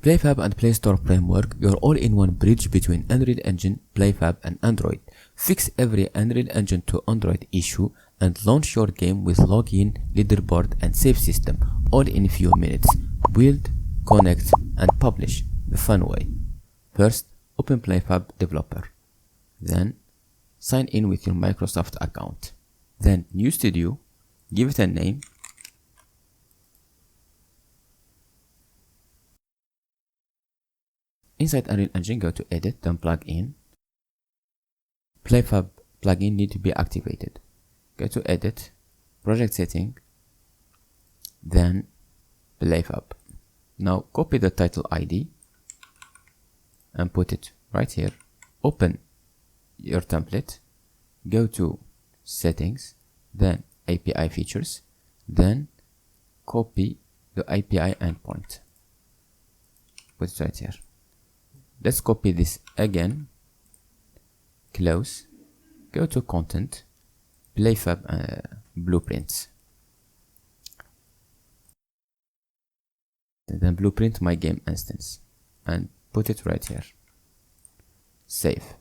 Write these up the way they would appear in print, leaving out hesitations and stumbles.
PlayFab and PlayStore Framework, your all-in-one bridge between Android Engine, PlayFab and Android. Fix every Android Engine to Android issue and launch your game with login, leaderboard and save system, all in few minutes. Build, connect and publish the fun way. First, open PlayFab Developer. Then, sign in with your Microsoft account. Then, New Studio, give it a name. Inside Unreal Engine, go to Edit, then Plugin. PlayFab plugin need to be activated. Go to Edit, Project Setting, then PlayFab. Now copy the title ID and put it right here. Open your template, go to Settings, then API Features, then copy the API endpoint. Put it right here. Let's copy this again, close, go to Content, PlayFab Blueprints, and then Blueprint my game instance, and put it right here. Save.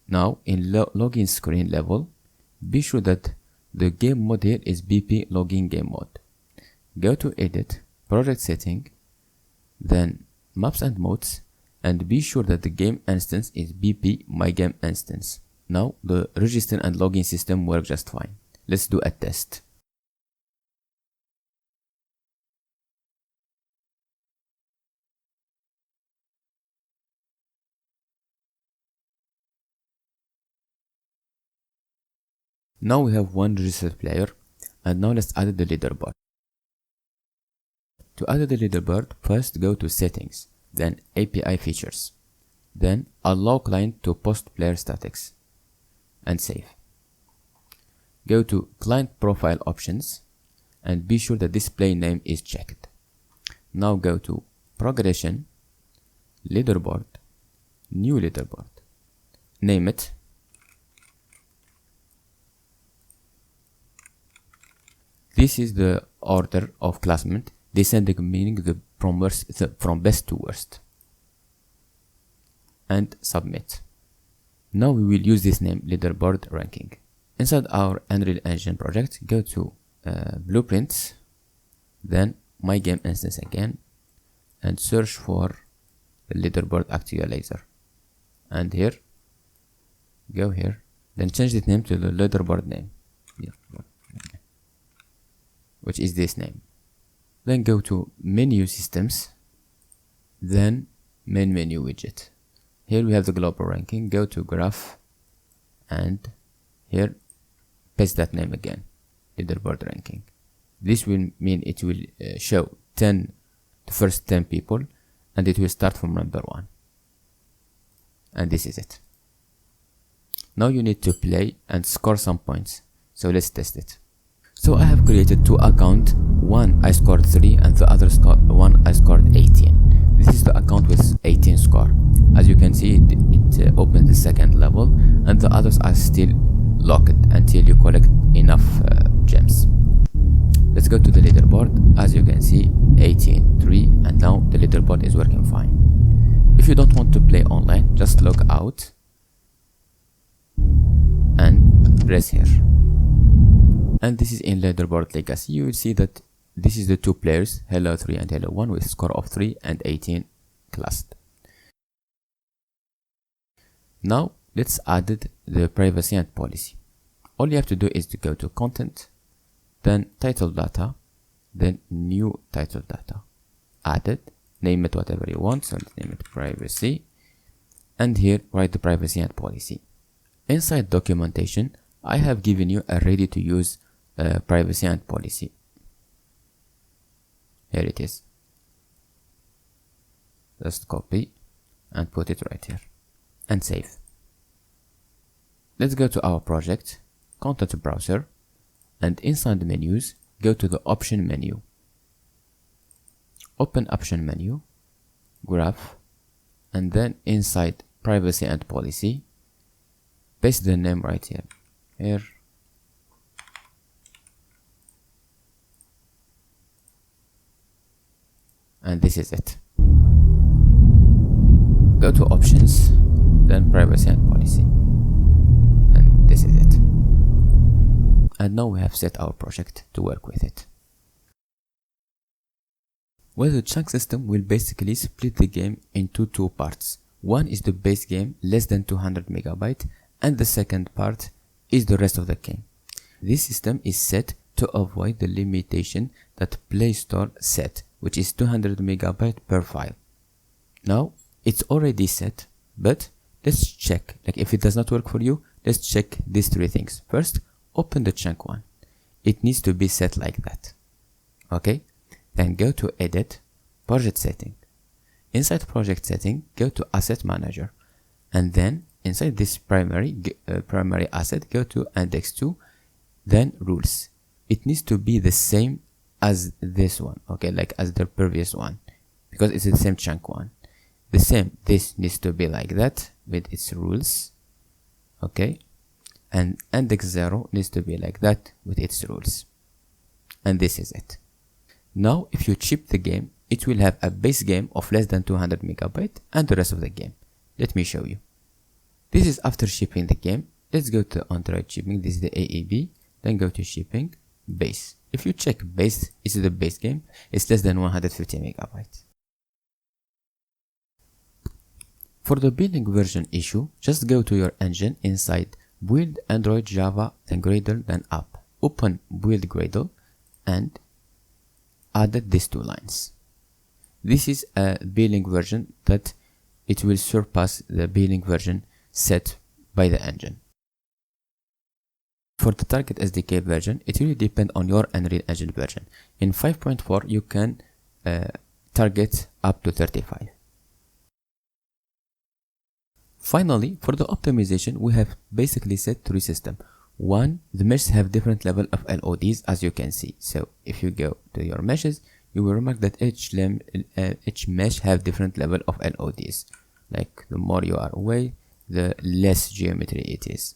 Now in login screen level, be sure that the game mode here is BP login game mode. Go to Edit, Project Setting, then Maps and Modes, and be sure that the game instance is BP my game instance. Now the register and login system work just fine. Let's do a test. Now we have one registered player, and now let's add the leaderboard. To add the leaderboard, first go to Settings, then API Features, then Allow Client to Post Player Statics, and save. Go to Client Profile Options, and be sure that display name is checked. Now go to Progression, Leaderboard, New Leaderboard, name it, this is the order of classment, descending meaning from best to worst, and submit. Now we will use this name, leaderboard ranking. Inside our Unreal Engine project, go to Blueprints, then my game instance again, and search for the leaderboard actualizer, and here, go here, then change the name to the leaderboard name, which is this name. Then go to Menu Systems, then Main Menu Widget. Here we have the global ranking. Go to Graph, and here paste that name again, leaderboard ranking. This will mean it will show the first 10 people, and it will start from number 1. And this is it. Now you need to play and score some points. So let's test it. So I have created 2 accounts. One I scored 3 and the other one I scored 18. This is the account with 18 score. As you can see, it opened the second level, and the others are still locked until you collect enough gems. Let's go to the leaderboard. As you can see, 18, 3, and now the leaderboard is working fine. If you don't want to play online, just log out and press here. And this is in leaderboard legacy. You will see that this is the 2 players, Hello 3 and Hello 1, with score of 3 and 18 classed. Now let's add the privacy and policy. All you have to do is to go to Content, then Title Data, then New Title Data. Add it, name it whatever you want, so let's name it Privacy, and here write the privacy and policy. Inside documentation, I have given you a ready to use privacy and policy. Here it is. Just copy and put it right here and save. Let's go to our project, Content Browser, and inside the menus, go to the Option menu. Open Option menu, Graph, and then inside Privacy and Policy, paste the name right here. Here. And this is it. go to options, then privacy and policy, and this is it. And now we have set our project to work with it. Well, the chunk system will basically split the game into two parts. One is the base game, less than 200 MB, and the second part is the rest of the game. This system is set to avoid the limitation that PlayStore set, which is 200 MB per file. Now, it's already set, but let's check, like if it does not work for you, let's check these three things. First, open the chunk one. It needs to be set like that. Okay? Then go to Edit, Project Setting. Inside Project Setting, go to Asset Manager. And then inside this primary asset, go to Index 2, then Rules. It needs to be the same as this one, okay, like as the previous one, because it's the same chunk one. The same, this needs to be like that with its rules, okay, and Index 0 needs to be like that with its rules. And this is it. Now, if you ship the game, it will have a base game of less than 200 MB and the rest of the game. Let me show you. This is after shipping the game. Let's go to Android shipping. This is the AAB. Then go to shipping, base. If you check base, it's the base game. It's less than 150 MB. For the building version issue, just go to your engine inside build Android Java, then Gradle, then app. Open build Gradle and added these two lines. This is a building version that it will surpass the building version set by the engine. For the Target SDK version, it will depend on your Unreal Engine version. In 5.4, you can target up to 35. Finally, for the optimization, we have basically set three systems. One, the meshes have different level of LODs, as you can see. So if you go to your meshes, you will remark that each mesh have different level of LODs. Like the more you are away, the less geometry it is.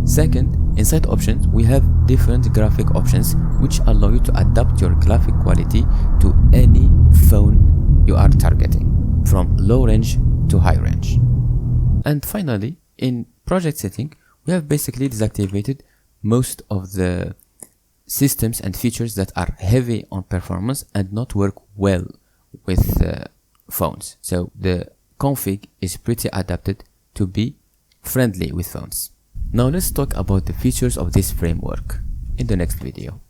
Second, inside options, we have different graphic options which allow you to adapt your graphic quality to any phone you are targeting, from low range to high range. And finally, in project setting, we have basically deactivated most of the systems and features that are heavy on performance and not work well with phones. So the config is pretty adapted to be friendly with phones. Now let's talk about the features of this framework in the next video.